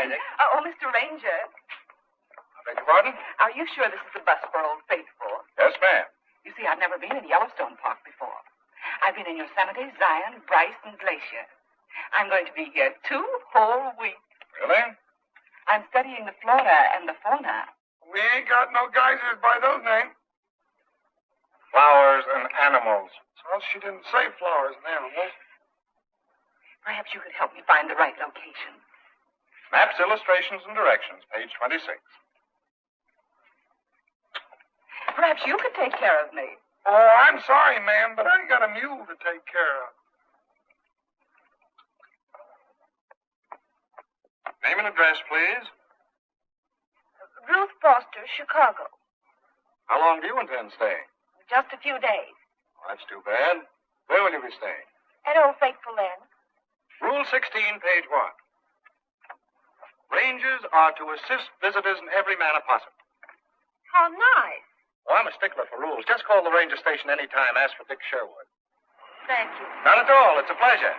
Lady. Oh, Mr. Ranger. I beg your pardon? Are you sure this is the bus for Old Faithful? Yes, ma'am. You see, I've never been in Yellowstone Park before. I've been in Yosemite, Zion, Bryce, and Glacier. I'm going to be here 2 whole weeks. Really? I'm studying the flora and the fauna. We ain't got no geysers by those names. Flowers and animals. Well, she didn't say flowers and animals. Perhaps you could help me find the right location. Maps, illustrations, and directions, page 26. Perhaps you could take care of me. Oh, I'm sorry, ma'am, but I got a mule to take care of. Name and address, please. Ruth Foster, Chicago. How long do you intend staying? Just a few days. Oh, that's too bad. Where will you be staying? At Old Faithful Inn. Rule 16, page 1. Rangers are to assist visitors in every manner possible. How nice. Oh, I'm a stickler for rules. Just call the ranger station any time. Ask for Dick Sherwood. Thank you. Not at all. It's a pleasure.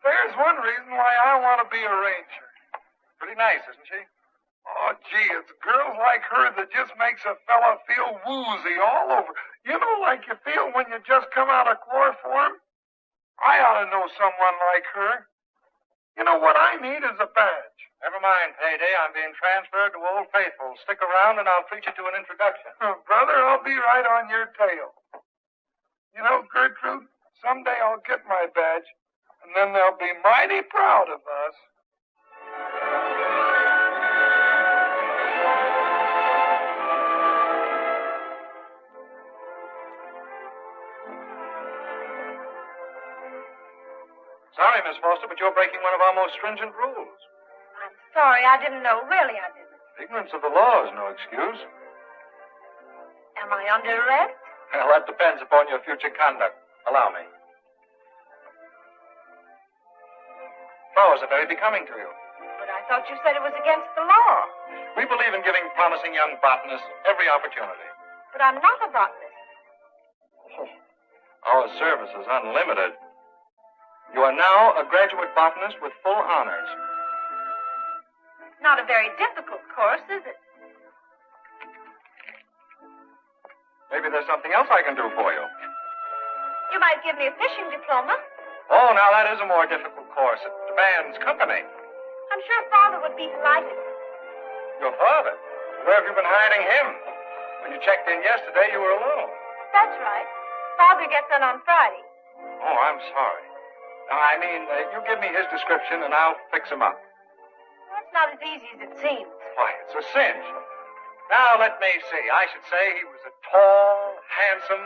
There's one reason why I want to be a ranger. Pretty nice, isn't she? Oh, gee, it's girls like her that just makes a fella feel woozy all over. You know, like you feel when you just come out of chloroform? I ought to know someone like her. You know, what I need is a badge. Never mind, Payday. I'm being transferred to Old Faithful. Stick around and I'll treat you to an introduction. Brother, I'll be right on your tail. You know, Gertrude, someday I'll get my badge, and then they'll be mighty proud of us. Sorry, Miss Foster, but you're breaking one of our most stringent rules. I'm sorry, I didn't know. Really, I didn't. Ignorance of the law is no excuse. Am I under arrest? Well, that depends upon your future conduct. Allow me. Flowers are very becoming to you. But I thought you said it was against the law. We believe in giving promising young botanists every opportunity. But I'm not a botanist. Our service is unlimited. You are now a graduate botanist with full honors. Not a very difficult course, is it? Maybe there's something else I can do for you. You might give me a fishing diploma. Oh, now that is a more difficult course. It demands company. I'm sure Father would be delighted. Your father? Where have you been hiding him? When you checked in yesterday, you were alone. That's right. Father gets in on Friday. Oh, I'm sorry. No, I mean, you give me his description and I'll fix him up. That's not as easy as it seems. Why, it's a cinch. Now, let me see. I should say he was a tall, handsome,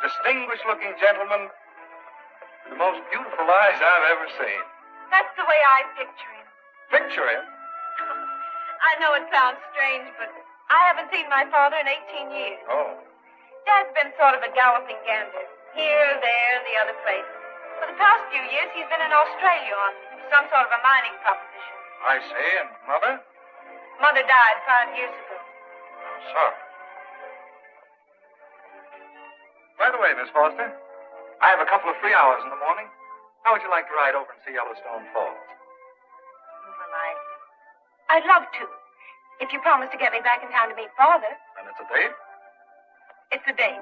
distinguished-looking gentleman with the most beautiful eyes I've ever seen. That's the way I picture him. Picture him? I know it sounds strange, but I haven't seen my father in 18 years. Oh. Dad's been sort of a galloping gander. Here, there, and the other place. For the past few years, he's been in Australia on some sort of a mining proposition. I see. And Mother? Mother died 5 years ago. I'm sorry. By the way, Miss Foster, I have a couple of free hours in the morning. How would you like to ride over and see Yellowstone Falls? Well, I'd love to. If you promise to get me back in time to meet Father. And it's a date? It's a date.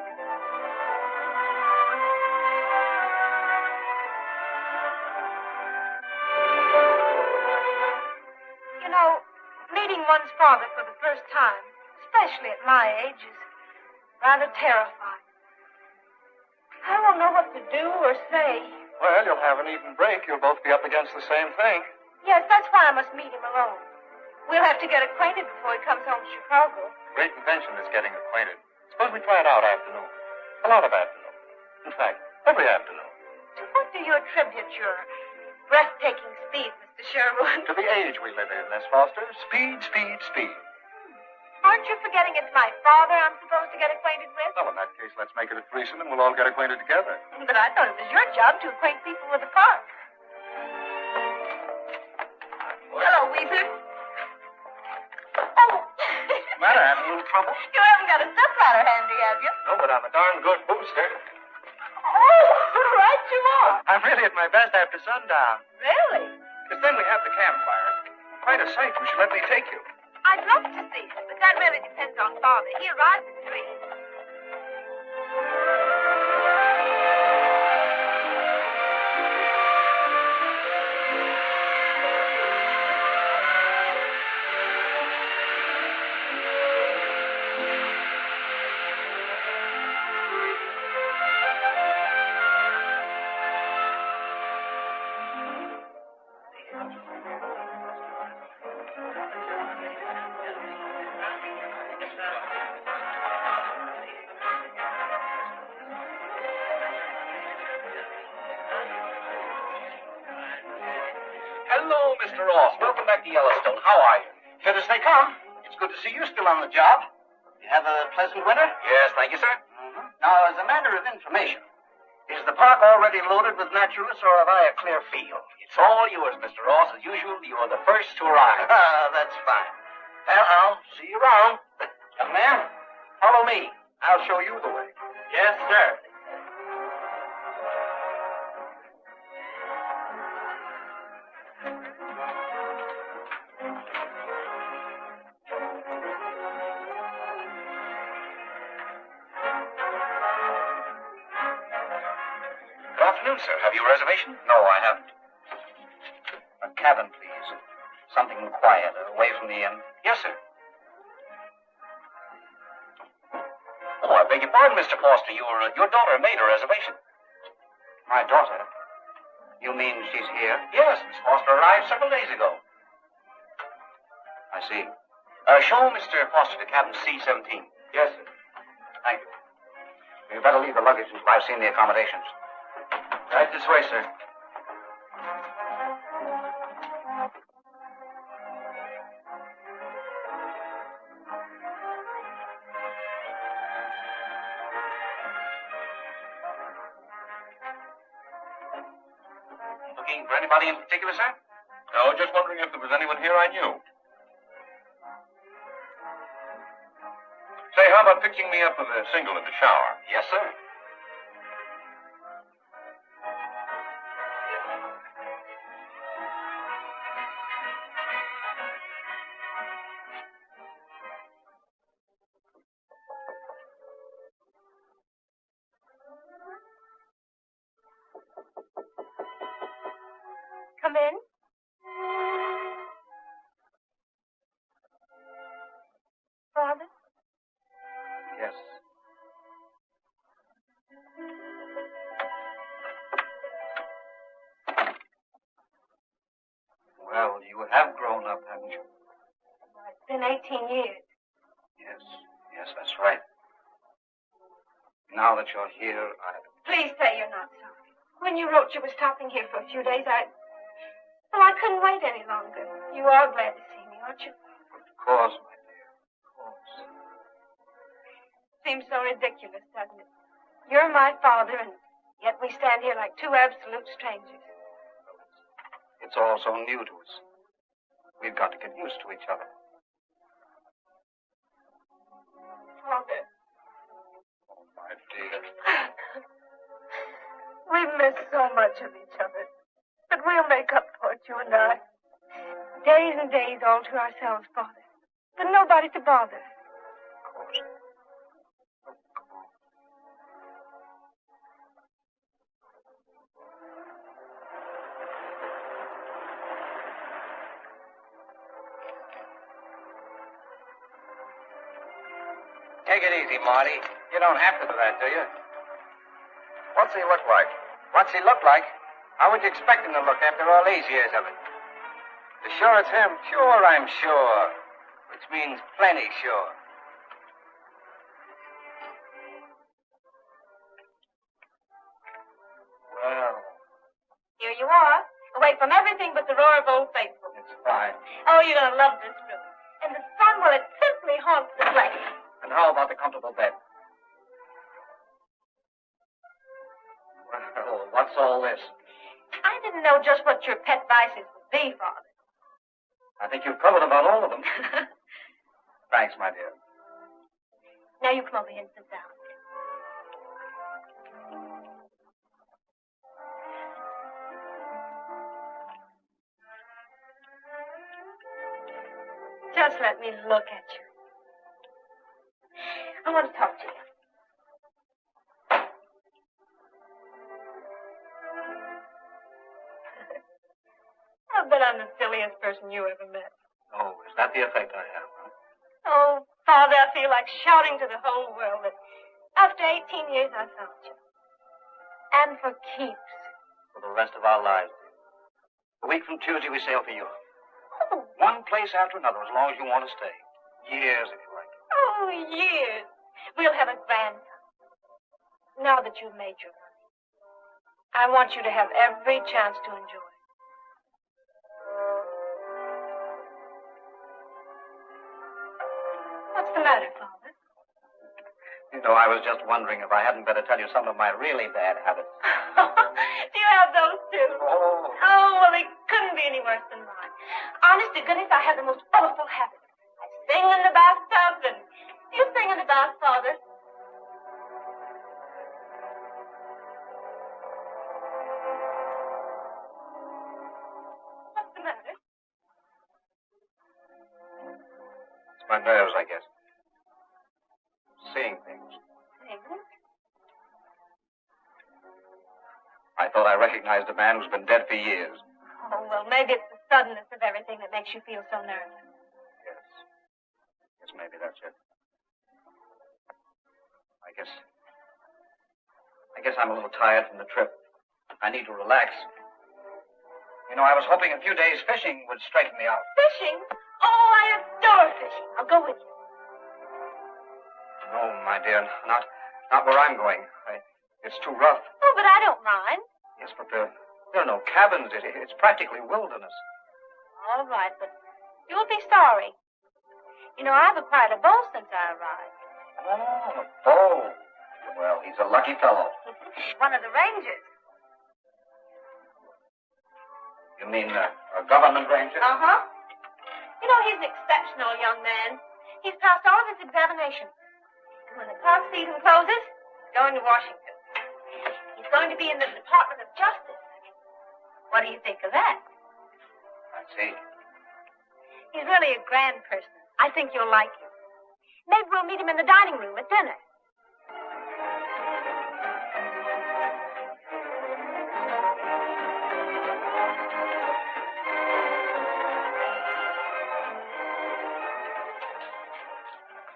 You know, meeting one's father for the first time, especially at my age, is rather terrifying. I don't know what to do or say. Well, you'll have an even break. You'll both be up against the same thing. Yes, that's why I must meet him alone. We'll have to get acquainted before he comes home to Chicago. Great invention is getting acquainted. Suppose we try it out afternoon. A lot of afternoon. In fact, every afternoon. To what do you attribute your breathtaking speed, Mr. Sherwood? To the age we live in, Miss Foster. Speed, speed, speed. Aren't you forgetting it's my father I'm supposed to get acquainted with? Well, in that case, let's make it a threesome and we'll all get acquainted together. But I thought it was your job to acquaint people with the park. Hello, Weezer. Oh. Matter, having a little trouble? You haven't got a stepladder handy, have you? No, but I'm a darn good booster. Oh, right you are. I'm really at my best after sundown. Really? Because then we have the campfire. Quite a sight. You should let me take you. I'd love to see it, but that really depends on Father. He arrives at 3. Hello, Mr. Ross. Welcome back to Yellowstone. How are you? Fit as they come. It's good to see you still on the job. You have a pleasant winter? Yes, thank you, sir. Now, as a matter of information, is the park already loaded with naturalists, or have I a clear field? It's all yours, Mr. Ross. As usual, you are the first to arrive. That's fine. Well, I'll see you around. Young man, follow me. I'll show you the way. Yes, sir. Good afternoon, sir. Have you a reservation? No, I haven't. A cabin, please. Something quiet, away from the inn. Yes, sir. Oh, I beg your pardon, Mr. Foster. Your daughter made a reservation. My daughter? You mean she's here? Yes, Miss Foster arrived several days ago. I see. Show Mr. Foster to cabin C-17. Yes, sir. Thank you. You'd better leave the luggage until I've seen the accommodations. Right this way, sir. Looking for anybody in particular, sir? No, just wondering if there was anyone here I knew. Say, how about fixing me up with a single in the shower? Yes, sir. Come in. Father? Yes. Well, you have grown up, haven't you? It's been 18 years. Yes, that's right. Now that you're here, Please say you're not sorry. When you wrote you were stopping here for a few days, I couldn't wait any longer. You are glad to see me, aren't you? Of course, my dear, of course. Seems so ridiculous, doesn't it? You're my father, and yet we stand here like two absolute strangers. It's all so new to us. We've got to get used to each other. Father. Oh, my dear. We've missed so much of each other. But we'll make up for it, you and I. Days and days all to ourselves, Father. But nobody to bother. Of course. Take it easy, Marty. You don't have to do that, do you? What's he look like? What's he look like? How would you expect him to look after all these years of it? You sure it's him? Sure, I'm sure. Which means plenty sure. Well, Here you are, away from everything but the roar of Old Faithful. it's fine. Oh, you're going to love this room. And the sun, well, it simply haunts the place. And how about the comfortable bed? Well, what's all this? I didn't know just what your pet vices would be, Father. I think you've covered about all of them. Thanks, my dear. Now you come over here and sit down. Just let me look at you. I want to talk to you. I bet I'm the silliest person you ever met. Oh, is that the effect I have, huh? Oh, Father, I feel like shouting to the whole world that after 18 years I found you. And for keeps. For the rest of our lives. A week from Tuesday, we sail for Europe. Oh, One place after another, as long as you want to stay. Years, if you like. oh, years. We'll have a grandson. Now that you've made your money, I want you to have every chance to enjoy it. What's the matter, Father? You know, I was just wondering if I hadn't better tell you some of my really bad habits. Do you have those too? Oh. Oh, well, they couldn't be any worse than mine. Honest to goodness, I have the most awful habits. I sing in the bathtub, and you sing in the bath, Father. What's the matter? It's my nerves, I guess. Seeing things. Things? I thought I recognized a man who's been dead for years. Oh, well, maybe it's the suddenness of everything that makes you feel so nervous. Yes. Yes, maybe that's it. I guess I'm a little tired from the trip. I need to relax. You know, I was hoping a few days fishing would straighten me out. Fishing? Oh, I adore fishing. I'll go with you. No, my dear, not where I'm going. It's too rough. Oh, but I don't mind. Yes, but there are no cabins. It's practically wilderness. All right, but you'll be sorry. You know, I've acquired a bow since I arrived. Oh, a bow. Well, he's a lucky fellow. One of the rangers. You mean a government ranger? Uh-huh. You know, he's an exceptional young man. He's passed all of his examinations. And when the park season closes, he's going to Washington. He's going to be in the Department of Justice. What do you think of that? I see. He's really a grand person. I think you'll like him. Maybe we'll meet him in the dining room at dinner.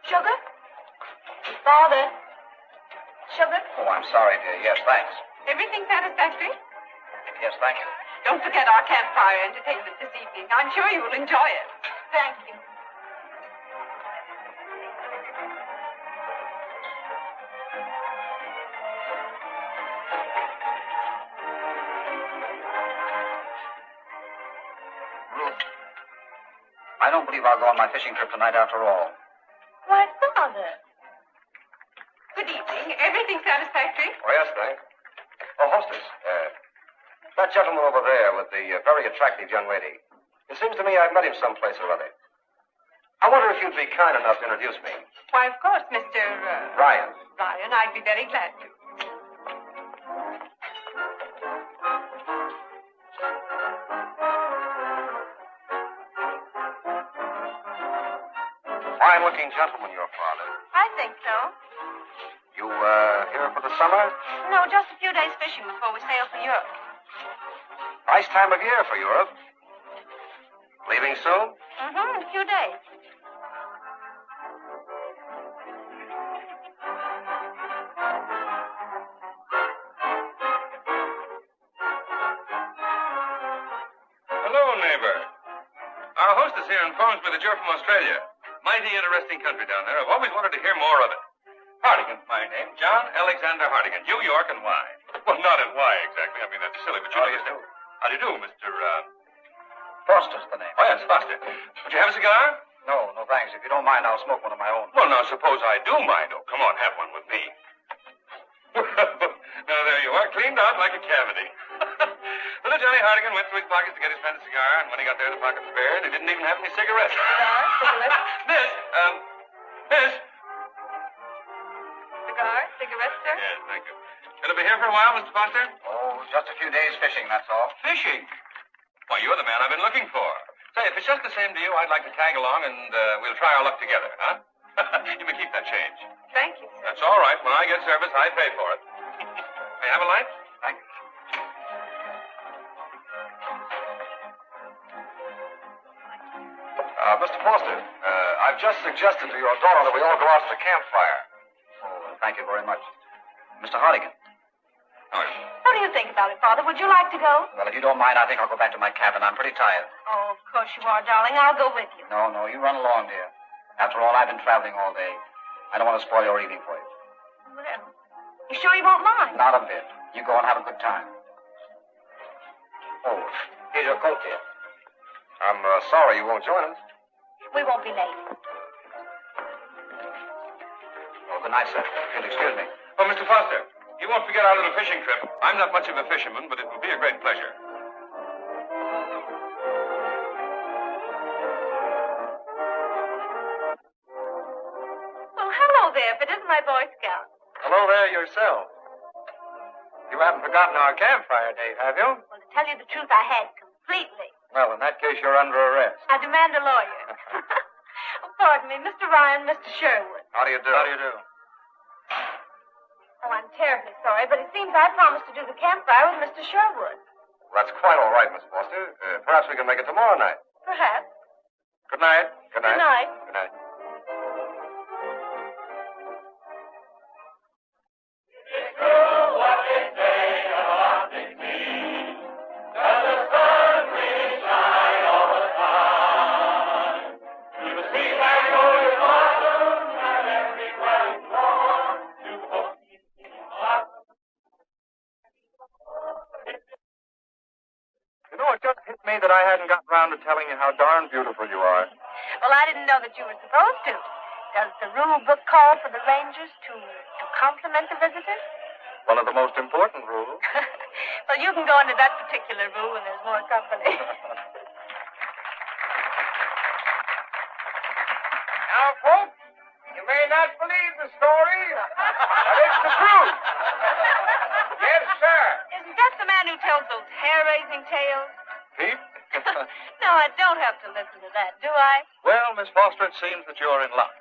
Sugar? Father? Sugar? Oh, I'm sorry, dear. Yes, thanks. Everything satisfactory? Yes, thank you. Don't forget our campfire entertainment this evening. I'm sure you will enjoy it. Thank you. Ruth, I don't believe I'll go on my fishing trip tonight after all. Why, Father? Good evening. Everything satisfactory? Oh, yes, thanks. Oh, hostess, that gentleman over there with the very attractive young lady. It seems to me I've met him someplace or other. I wonder if you'd be kind enough to introduce me. Why, of course, Mr. Ryan. Ryan. I'd be very glad to. Fine-looking gentleman, your father. I think so. You, here for the summer? No, just a few days fishing before we sail for Europe. Nice time of year for Europe. Leaving soon? In a few days. Hello, neighbor. Our hostess here informs me that you're from Australia. Mighty interesting country down there. I've always wanted to hear more of it. Hardigan's my name. John Alexander Hardigan. New York and why? Well, not at why exactly. I mean, that's silly, but you How know. do you do? How do you do, Mr. Foster's the name. Oh, yes, Foster. Would you have a cigar? No, thanks. If you don't mind, I'll smoke one of my own. Well, now, suppose I do mind. Oh, come on, have one with me. Now, there you are, cleaned out like a cavity. Little Johnny Hardigan went through his pockets to get his friend a cigar, and when he got there, the pockets bare, and he didn't even have any cigarettes. Miss, Miss. Cigarettes, sir? Yes, thank you. Gonna be here for a while, Mr. Foster? Oh, just a few days fishing, that's all. Fishing? Why, you're the man I've been looking for. Say, if it's just the same to you, I'd like to tag along and we'll try our luck together, huh? You may keep that change. Thank you, sir. That's all right. When I get service, I pay for it. May I have a light? Thank you. Mr. Foster, I've just suggested to your daughter that we all go out to the campfire. Oh, thank you very much. Mr. Hardigan. What do you think about it, Father? Would you like to go? Well, if you don't mind, I think I'll go back to my cabin. I'm pretty tired. Oh, of course you are, darling. I'll go with you. No, you run along, dear. After all, I've been traveling all day. I don't want to spoil your evening for you. Well, you sure you won't mind? Not a bit. You go and have a good time. Oh, here's your coat, dear. I'm sorry you won't join us. We won't be late. Oh, good night, sir. If you'll excuse me. Oh, Mr. Foster, you won't forget our little fishing trip. I'm not much of a fisherman, but it will be a great pleasure. Well, hello there, if it isn't my Boy Scout. Hello there yourself. You haven't forgotten our campfire date, have you? Well, to tell you the truth, I had completely. Well, in that case, you're under arrest. I demand a lawyer. Oh, pardon me, Mr. Ryan, Mr. Sherwood. How do you do? How do you do? Oh, I'm terribly sorry, but it seems I promised to do the campfire with Mr. Sherwood. That's quite all right, Miss Foster. Perhaps we can make it tomorrow night. Perhaps. Good night. Good night. Good night. Good night. You know, it just hit me that I hadn't gotten around to telling you how darn beautiful you are. Well, I didn't know that you were supposed to. Does the rule book call for the rangers to compliment the visitors? One of the most important rules. Well, you can go into that particular rule when there's more company. Now, folks, you may not believe the story, but it's the truth. Yes, sir. Isn't that the man who tells those hair-raising tales? Pete? No, I don't have to listen to that, do I? Well, Miss Foster, it seems that you're in luck.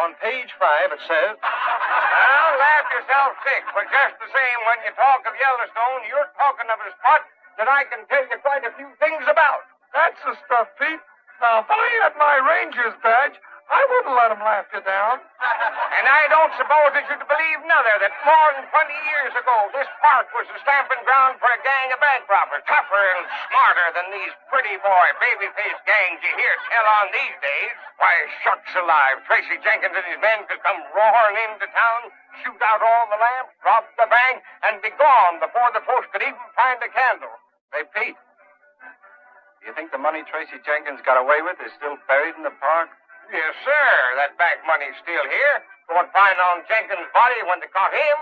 On page 5, it says... Now, laugh yourself sick, but just the same, when you talk of Yellowstone, you're talking of a spot that I can tell you quite a few things about. That's the stuff, Pete. Now, if I had my ranger's badge, I wouldn't let him laugh you down. And I don't suppose that you'd believe another that more than 20 years ago, this park was the stamping ground for a gang of bank robbers, tougher and smarter than these pretty boy, baby-faced gangs you hear tell on these days. Why, shucks alive, Tracy Jenkins and his men could come roaring into town, shoot out all the lamps, rob the bank, and be gone before the folks could even find a candle. Say, Pete, do you think the money Tracy Jenkins got away with is still buried in the park? Yes, sir. That bank money's still here. Go and find on Jenkins' body when they caught him,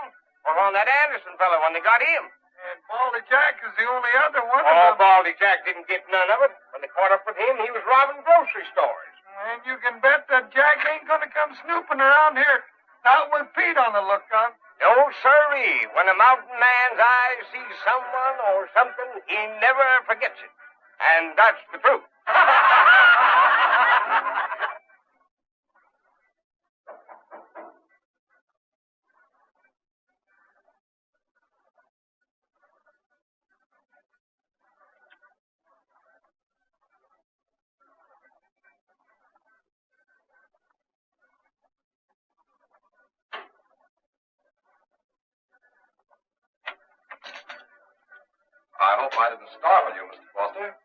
or on that Anderson fellow when they got him. And Baldy Jack is the only other one. Oh, Baldy Jack didn't get none of it. When they caught up with him, he was robbing grocery stores. And you can bet that Jack ain't going to come snooping around here, not with Pete on the lookout. No, sirree. When a mountain man's eyes see someone or something, he never forgets it. And that's the truth. I hope I didn't startle you, Mr. Foster.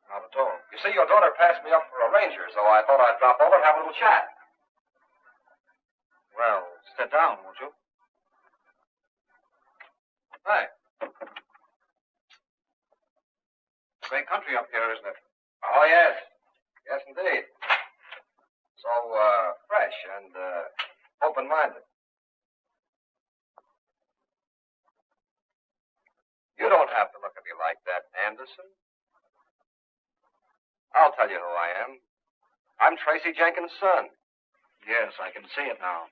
Not at all. You see, your daughter passed me up for a ranger, so I thought I'd drop over and have a little chat. Well, sit down, won't you? Hi. Great country up here, isn't it? Oh, yes. Yes, indeed. So, fresh and, open-minded. You don't have to look at me like that, Anderson. I'll tell you who I am. I'm Tracy Jenkins' son. Yes, I can see it now.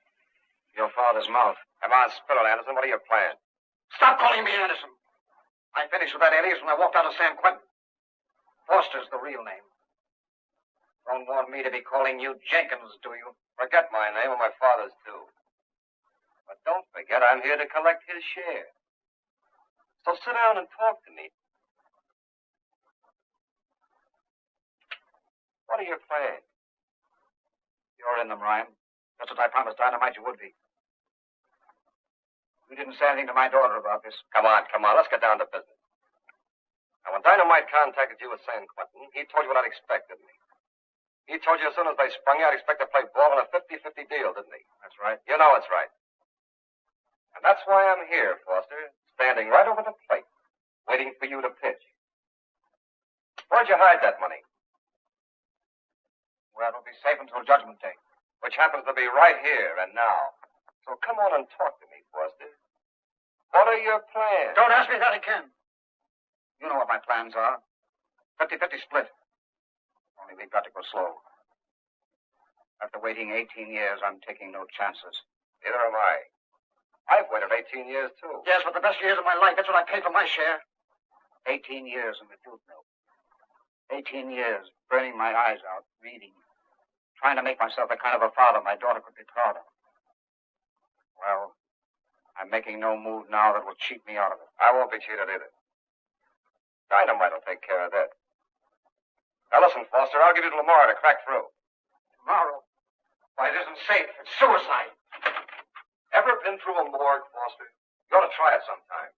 Your father's mouth. Come on, spill it, Anderson. What are your plans? Stop calling me Anderson. I finished with that alias when I walked out of San Quentin. Foster's the real name. Don't want me to be calling you Jenkins, do you? Forget my name and my father's, too. But don't forget I'm here to collect his share. So sit down and talk to me. What are your plans? You're in them, Ryan. That's what I promised Dynamite you would be. You didn't say anything to my daughter about this. Come on. Let's get down to business. Now, when Dynamite contacted you at San Quentin, he told you what I'd expect, didn't he? He told you as soon as they sprung you, I'd expect to play ball in a 50-50 deal, didn't he? That's right. You know it's right. And that's why I'm here, Foster, standing right over the plate, waiting for you to pitch. Where'd you hide that money? Well, it'll be safe until Judgment Day. Which happens to be right here and now. So come on and talk to me, Foster. What are your plans? Don't ask me that again. You know what my plans are. 50-50 split. Only we've got to go slow. After waiting 18 years, I'm taking no chances. Neither am I. I've waited 18 years, too. Yes, but the best years of my life, that's what I paid for my share. 18 years in the jute mill. 18 years burning my eyes out, reading. Trying to make myself the kind of a father my daughter could be proud of. Well, I'm making no move now that will cheat me out of it. I won't be cheated either. Dynamite will take care of that. Now listen, Foster, I'll give you till tomorrow to crack through. Tomorrow? Why, it isn't safe. It's suicide. Ever been through a morgue, Foster? You ought to try it sometime.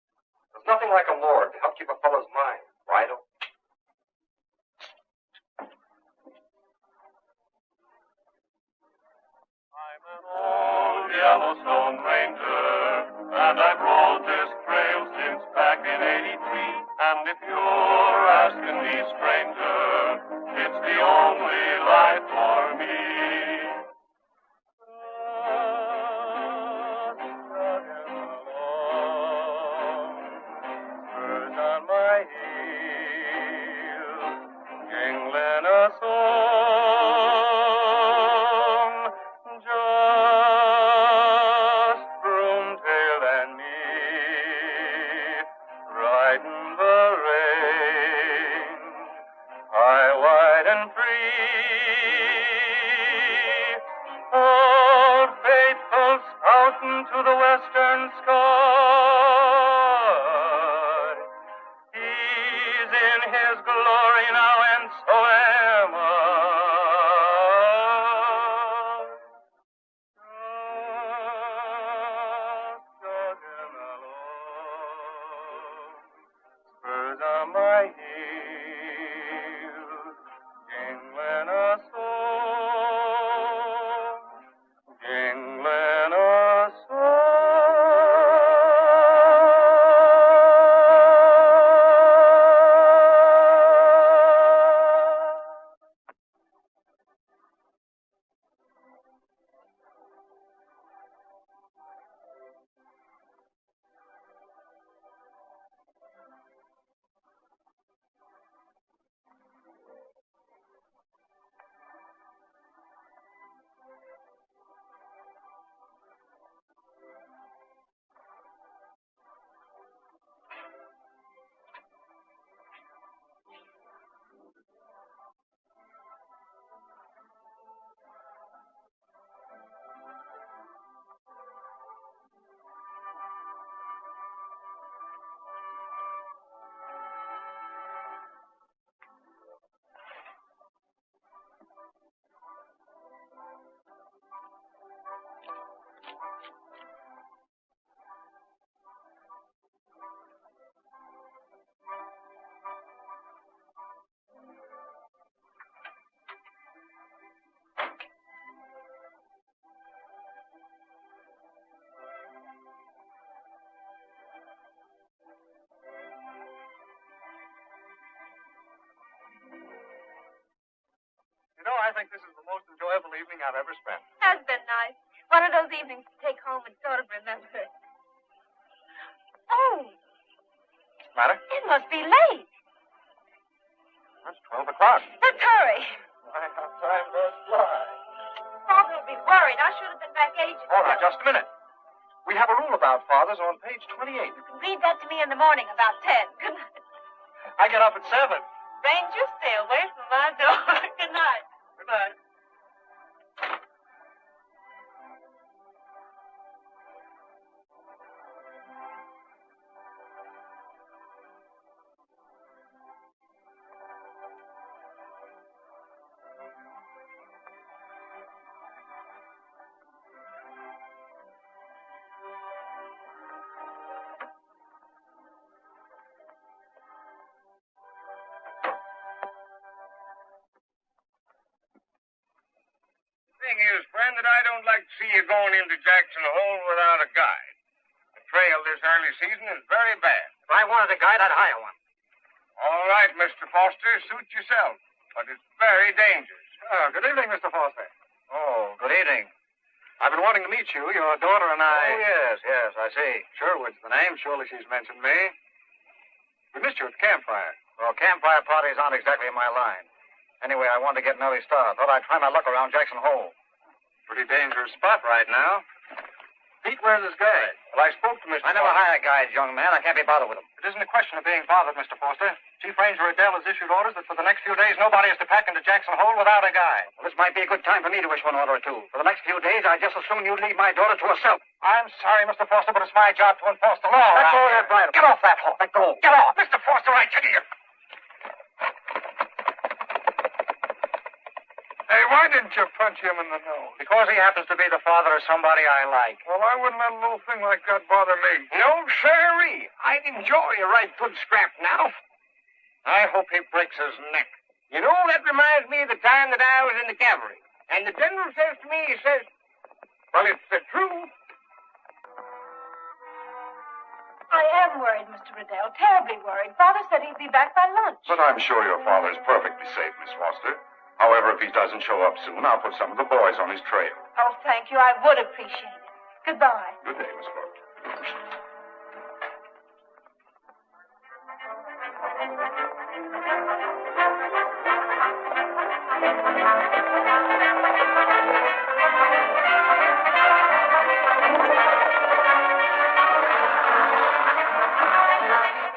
There's nothing like a morgue to help keep a fellow's mind idle. I'm an old Yellowstone Ranger, and I've rode this trail since back in '83. And if you're asking me, stranger, it's the only life for me. Spurs on my heels, jingling a song, just Broomtail and me, riding the range, high, wide, and free. Old faithful scouting to the western sky. He's in his glory now, and so am I. Just jogging along, spurs on my heels, jingling a song, jingling a song. You know, I think this is the most enjoyable evening I've ever spent. Has been nice. One of those evenings to take home and sort of remember it. Oh, What's the matter? it must be late. It's 12 o'clock. Let's hurry. Why, how time does fly. Father will be worried. I should have been back ages Oh, now, ago. just a minute. We have a rule about fathers on page 28. You can read that to me in the morning about 10. Good night. I get up at 7. Ranger, stay away from my door. Good night. Good Bud. Thing is, friend, that I don't like to see you going into Jackson Hole without a guide. The trail this early season is very bad. If I wanted a guide, I'd hire one. All right, Mr. Foster, suit yourself. But it's very dangerous. Oh, good evening, Mr. Foster. Oh, good evening. I've been wanting to meet you. Your daughter and I... Oh, yes, I see. Sherwood's the name. Surely she's mentioned me. We missed you at the campfire. Well, campfire parties aren't exactly my line. Anyway, I wanted to get an early start. Thought I'd try my luck around Jackson Hole. Pretty dangerous spot right now. Pete, where's his guide? Well, I spoke to Mr. I never hire guides, young man. I can't be bothered with them. It isn't a question of being bothered, Mr. Foster. Chief Ranger Adele has issued orders that for the next few days, nobody is to pack into Jackson Hole without a guide. Well, this might be a good time for me to issue an order or two. For the next few days, I'd just as soon you'd leave my daughter to herself. I'm sorry, Mr. Foster, but it's my job to enforce the law. Let go of that bridle. Get off that horse. Let go. Get off. Mr. Foster, I tell you. Hey, why didn't you punch him in the nose? Because he happens to be the father of somebody I like. Well, I wouldn't let a little thing like that bother me. No, sirree. I'd enjoy a right good scrap now. I hope he breaks his neck. You know, that reminds me of the time that I was in the cavalry. And the general says to me, he says, well, it's the truth. I am worried, Mr. Riddell. Terribly worried. Father said he'd be back by lunch. But I'm sure your father's perfectly safe, Miss Foster. However, if he doesn't show up soon, I'll put some of the boys on his trail. Oh, thank you. I would appreciate it. Goodbye. Good day, Miss Foster.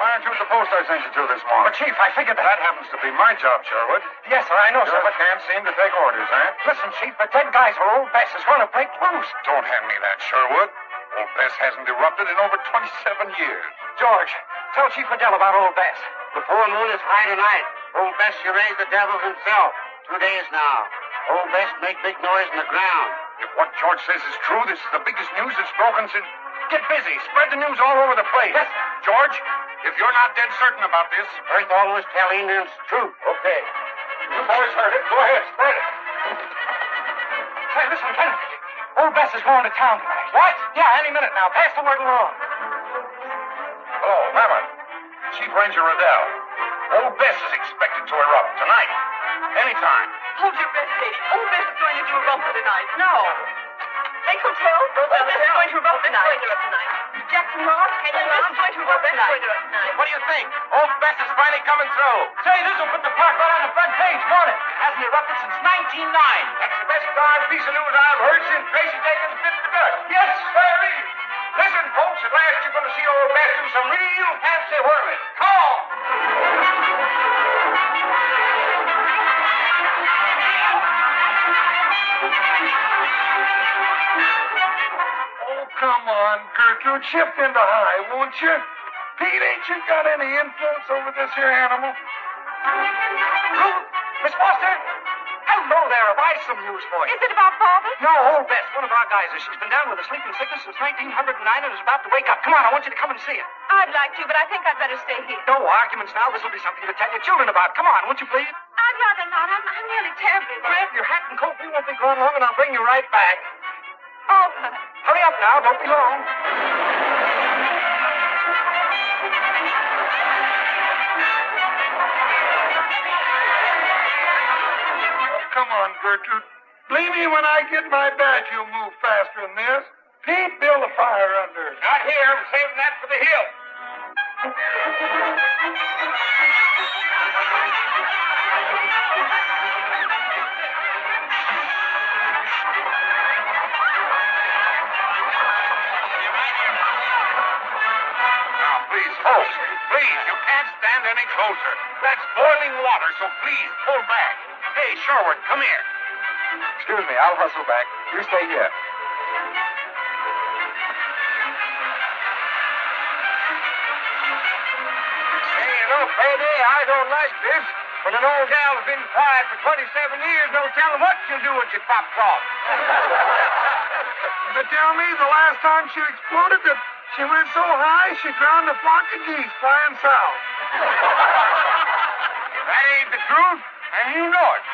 Why aren't you at the post I sent you to this morning? But, Chief, I figured that... That happens to be my job, Sherwood. Yes, sir, I know, sir, but... Can't seem to take orders, eh? Listen, Chief, the dead geyser, old Bess, is going to break loose. Don't hand me that, Sherwood. Old Bess hasn't erupted in over 27 years. George, tell Chief Riddell about old Bess. The full moon is high tonight. Old Bess charades the devil himself. 2 days now. Old Bess make big noise in the ground. If what George says is true, this is the biggest news that's broken since... Get busy. Spread the news all over the place. Yes, George, if you're not dead certain about this... Earth always tell Indians truth. Okay. You boys heard it. Go ahead, spread it. Say, listen, Lieutenant. Old Bess is going to town tonight. What? Yeah, any minute now. Pass the word along. Hello, Mama. Chief Ranger Riddell. Old Bess is expected to erupt tonight. Anytime. Hold your breath, lady. Old Bess is going to do a rumble tonight. No. Lake Hotel? Old Bess is going to erupt tonight. Jackson Rock? Old Bess is going to erupt tonight. What do you think? Old Bess is finally coming through. Say, this will put the park right on the front page, won't it? Hasn't erupted since 1909. That's the best darn piece of news I've heard since Tracy Jenkins bit the dust. Yes, sir. Listen, folks, at last you're going to see old Bess do some real fancy whirling. Come on. Oh, come on, Gertrude. Shift into high, won't you? Pete, ain't you got any influence over this here animal? Miss Foster? Hello there. Have I some news for you? Is it about Father? No, old Bess, one of our guys. She's been down with a sleeping sickness since 1909 and is about to wake up. Come on, I want you to come and see her. I'd like to, but I think I'd better stay here. No arguments now. This will be something to tell your children about. Come on, won't you please? I'd rather not. I'm really terribly worried. Grab your hat and coat. We won't be gone long, and I'll bring you right back. All right. Hurry up now. Don't be long. Come on, Gertrude. Believe me, when I get my badge, you'll move faster than this. Pete, build a fire under it. Not here. I'm saving that for the hill. Now, please, folks, please, you can't stand any closer. That's boiling water, so please, pull back. Hey, Sherwood, come here. Excuse me, I'll hustle back. You stay here. Hey, you know, baby, I don't like this. When an old gal has been quiet for 27 years, no telling what she'll do when she pops off. But tell me, the last time she exploded, that she went so high she drowned a flock of geese flying south. That ain't the truth, and you know it.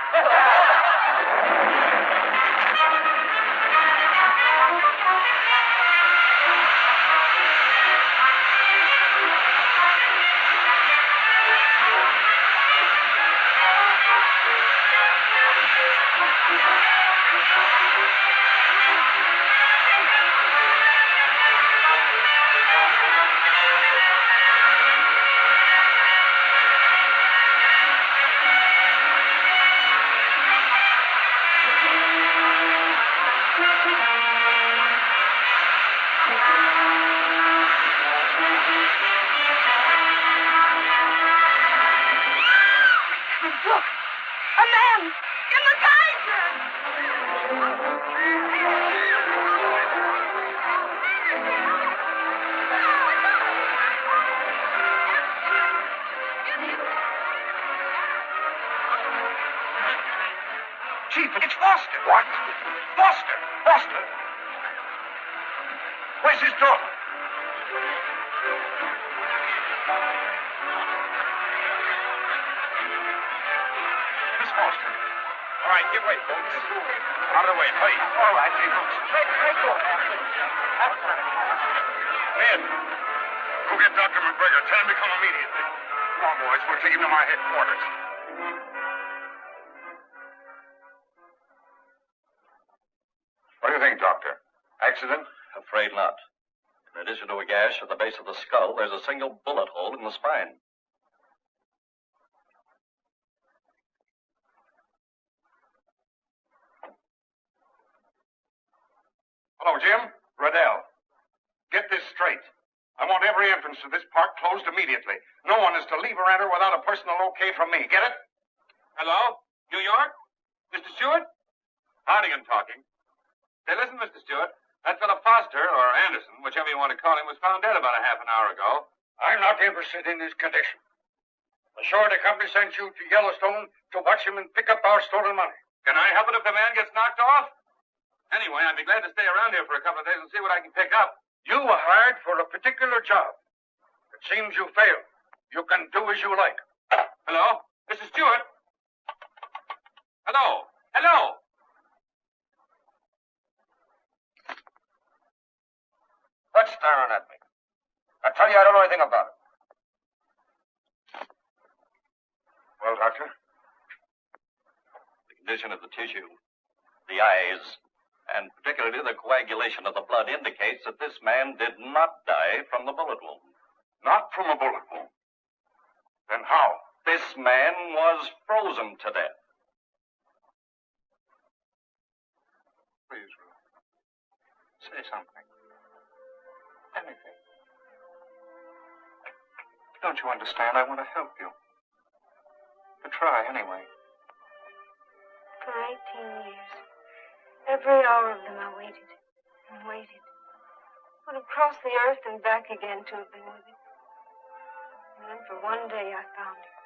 Look! A man! In the geyser! Chief, it's Foster. What? Foster. Foster. Where's his daughter? Miss Foster. All right, give way, folks. Out of the way, please. All right, Chief. Straight go. Men, go get Dr. McGregor. Tell him to come immediately. Come on, boys. We'll take him to my headquarters. What do you think, Doctor? Accident? Afraid not. In addition to a gash at the base of the skull, there's a single bullet hole in the spine. Hello, Jim. Riddell. Get this straight. I want every entrance to this park closed immediately. No one is to leave or enter without a personal okay from me. Get it? Hello? New York? Mr. Stewart? Hardigan talking. Say, listen, Mr. Stewart. That fellow Foster, or Anderson, whichever you want to call him, was found dead about a half an hour ago. I'm not interested in his condition. The surety company sent you to Yellowstone to watch him and pick up our stolen money. Can I help it if the man gets knocked off? Anyway, I'd be glad to stay around here for a couple of days and see what I can pick up. You were hired for a particular job. It seems you failed. You can do as you like. Hello? Mr. Stewart? Hello? Hello? What's staring at me? I tell you, I don't know anything about it. Well, Doctor? The condition of the tissue, the eyes, and particularly the coagulation of the blood indicates that this man did not die from the bullet wound. Not from a bullet wound. Then how? This man was frozen to death. Please, Ruth. Say something. Anything. Don't you understand? I want to help you. To try, anyway. For 18 years, every hour of them I waited and waited. Would have crossed the earth and back again to have been with him. And then for one day I found him.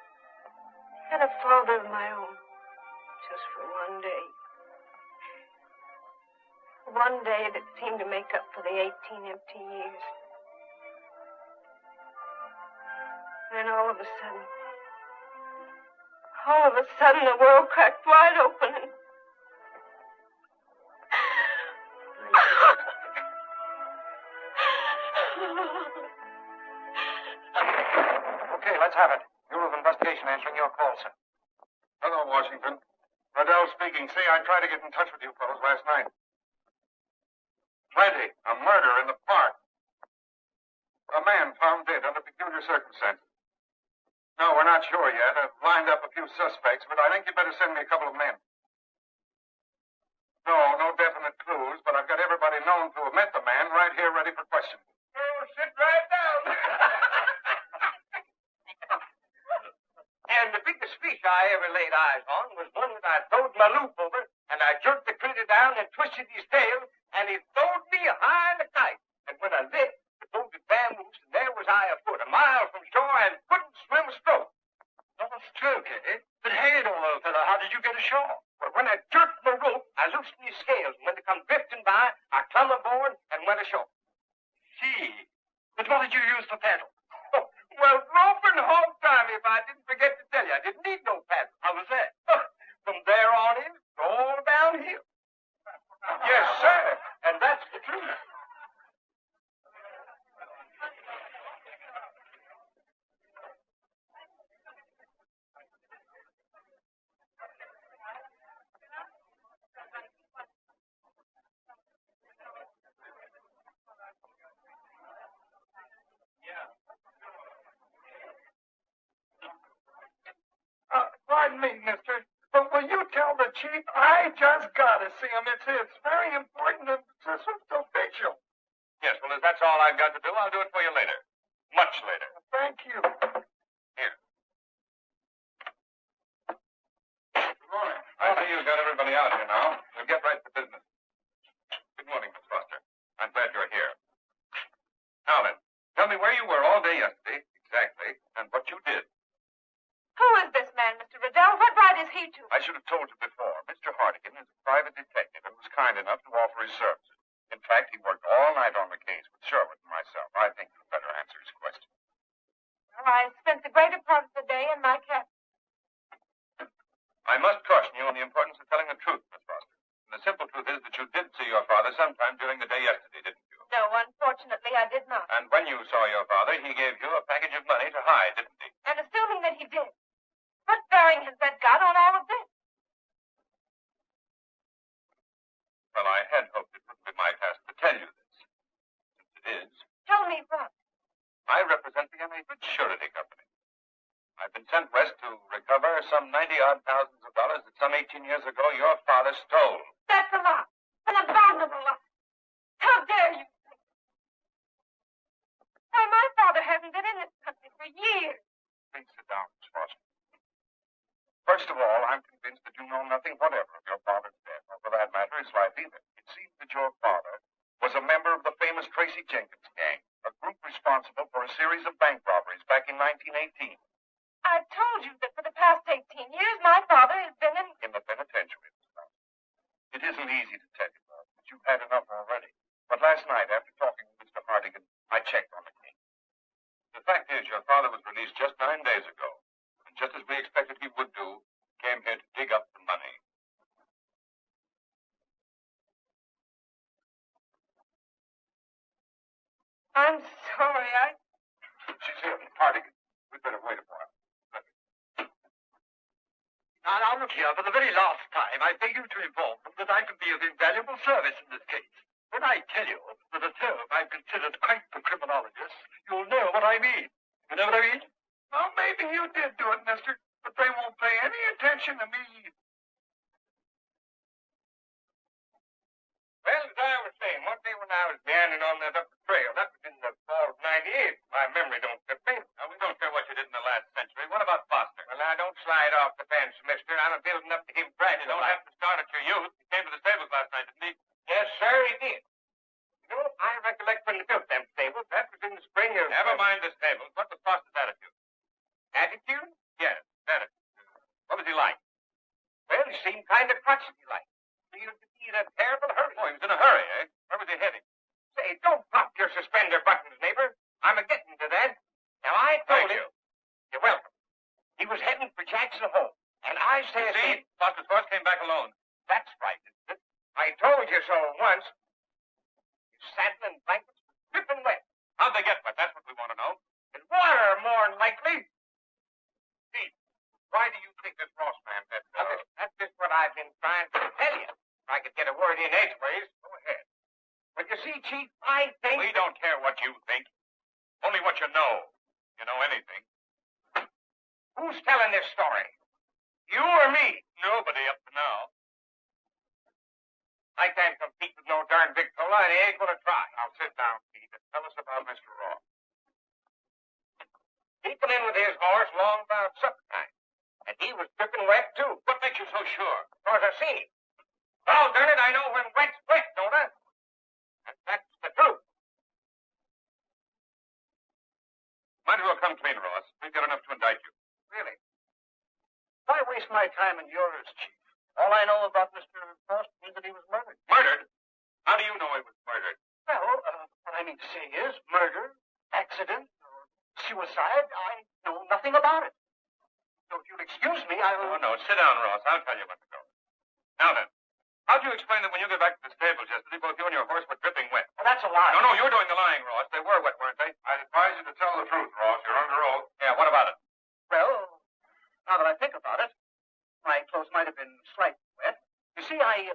I had a father of my own. Just for one day. One day that seemed to make up for the 18 empty years. Then all of a sudden, the world cracked wide open and... Okay, let's have it. Bureau of Investigation answering your call, sir. Hello, Washington. Riddell speaking. See, I tried to get in touch with you fellows last night. Plenty. A murder in the park. A man found dead under peculiar circumstances. No, we're not sure yet. I've lined up a few suspects, but I think you better send me a couple of men. No definite clues, but I've got everybody known to have met the man right here ready for questioning. Oh, sit right down. And the biggest fish I ever laid eyes on was one that I throwed my loop over, and I jerked the clean down and twisted his tail, and he throwed me high in the kite. And when I lit, the boat had bamboozed, and there was I afoot, a mile from shore, and couldn't swim a stroke. Not a stroke, eh? But hang it all, old fellow, how did you get ashore? Well, when I jerked the rope, I loosened his scales, and when they come drifting by, I clumb aboard and went ashore. Gee, but what did you use for paddle? Oh, well, rope and hog time, if I didn't forget to tell you. I didn't need no paddle. How was that? From there on in, it's all downhill. Yes, sir, and that's the truth. Pardon me, mister, but will you tell the chief I just got to see him? It's very important and it's official. Yes, well, if that's all I've got to do, I'll do it for you later. Much later. Thank you. Here. Good morning. I see you've got everybody out here now. We'll get right to business. Good morning, Miss Foster. I'm glad you're here. Now then, tell me where you were all day yesterday, exactly, and what you did. Who is this man, Mr. Riddell? What right is he to? I should have told you before. Mr. Hartigan is a private detective and was kind enough to offer his services. In fact, he worked all night on the case with Sherwood and myself. I think you'd better answer his question. Well, I spent the greater part of the day in my cabin. I must caution you on the importance of telling the truth, Miss Foster. And the simple truth is that you did see your father sometime during the day yesterday, didn't you? No, unfortunately, I did not. And when you saw your father, he gave you a package of money to hide, didn't he? And assuming that he did, what bearing has that got on all of this? Well, I had hoped it wouldn't be my task to tell you this. Since it is. Tell me what? I represent the Good Surety Company. I've been sent west to recover some 90-odd thousands of dollars that some 18 years ago your father stole. That's a lie. An abominable lie. How dare you? Why, my father hasn't been in this country for years. Please sit down, Miss Foster. First of all, I'm convinced that you know nothing whatever of your father's death, or for that matter, his life either. It seems that your father was a member of the famous Tracy Jenkins gang, a group responsible for a series of bank robberies back in 1918. I've told you that for the past 18 years, my father has been in the penitentiary, Miss Foster. It isn't easy to tell you, though, but you've had enough already. But last night, after talking with Mr. Hartigan, I checked on the case. The fact is, your father was released just 9 days ago. And just as we expected he would do, came here to dig up the money. I'm sorry, She's here, Hartigan. We'd better wait a while. Now, look here. For the very last time, I beg you to inform them that I can be of invaluable service in this case. When I tell you that a term I've considered quite the criminologist, you'll know what I mean. You know what I mean? Well, maybe you did do it, mister, but they won't pay any attention to me. Well, as I was saying, one day when I was meandering on that upper trail, that was in the fall of '98. My memory don't fit me. Now, we don't care what you did in the last century. What about Foster? Well, now, don't slide off the fence, mister. I'm building up to him bragging. You don't have to start at your youth. He came to the stables last night, didn't he? Yes, sir, he did. You know, I recollect when they built them stables. That was in the spring of... Never mind the stables. What was Foster's attitude? Attitude? Yes, attitude. What was he like? Well, he seemed kind of crotchety like. Seemed to be in a terrible hurry. Oh, he was in a hurry, eh? Where was he heading? Say, don't pop your suspender buttons, neighbor. I'm a-getting to that. Now, I told Thank him... you. You're welcome. He was heading for Jackson Hole. And I says... See? Foster's horse came back alone. That's right, isn't it? I told you so once. His saddle and blankets were dripping wet. How'd they get wet? That's what we want to know. And water, more than likely. See, why do you think this Ross man had... That's just what I've been trying to tell you. If I could get a word in edgeways, go ahead. But you see, Chief, I think... We don't care what you think. Only what you know. You know anything. Who's telling this story? You or me? Nobody up to now. I can't compete with no darn Victrola, and he ain't gonna try. Now sit down, Pete, and tell us about Mr. Ross. He come in with his horse long about supper time. And he was dripping wet, too. What makes you so sure? Because I seen him. Oh, darn it, I know come clean, Ross. We've got enough to indict you. Really? Why waste my time and yours, Chief? All I know about Mr. Foster is that he was murdered. Murdered? How do you know he was murdered? Well, what I mean to say is murder, accident, or suicide. I know nothing about it. So if you'll excuse me, I'll... Oh, no. Sit down, Ross. I'll tell you when to go. Now then, how'd you explain that when you got back to the stables yesterday, both you and your horse were dripping wet? Well, that's a lie. No, you're doing the lying, Ross. They were wet, weren't they? I'd advise you to tell the truth, Ross. You're under oath. Yeah, what about it? Well, now that I think about it, my clothes might have been slightly wet. You see, my